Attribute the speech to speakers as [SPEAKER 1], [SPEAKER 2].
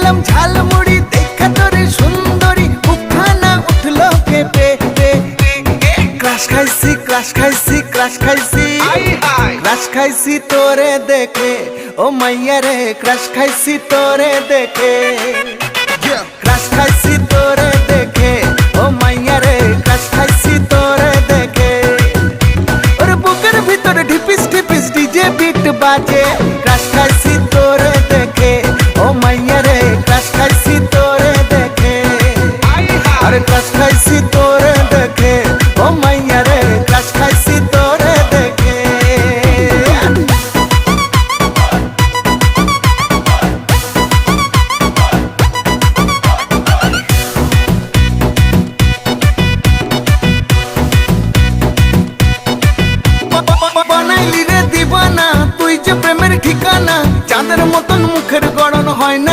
[SPEAKER 1] খেলাম ঝালমুড়ি দেখা তোরে সুন্দরী মুখখানা উঠলো কেঁপে ক্রাশ খাইছি ক্রাশ খাইছি ক্রাশ খাইছি ক্রাশ খাইছি তোরে দেখে ও মাইয়া রে ক্রাশ খাইছি তোরে দেখে ক্রাশ খাইছি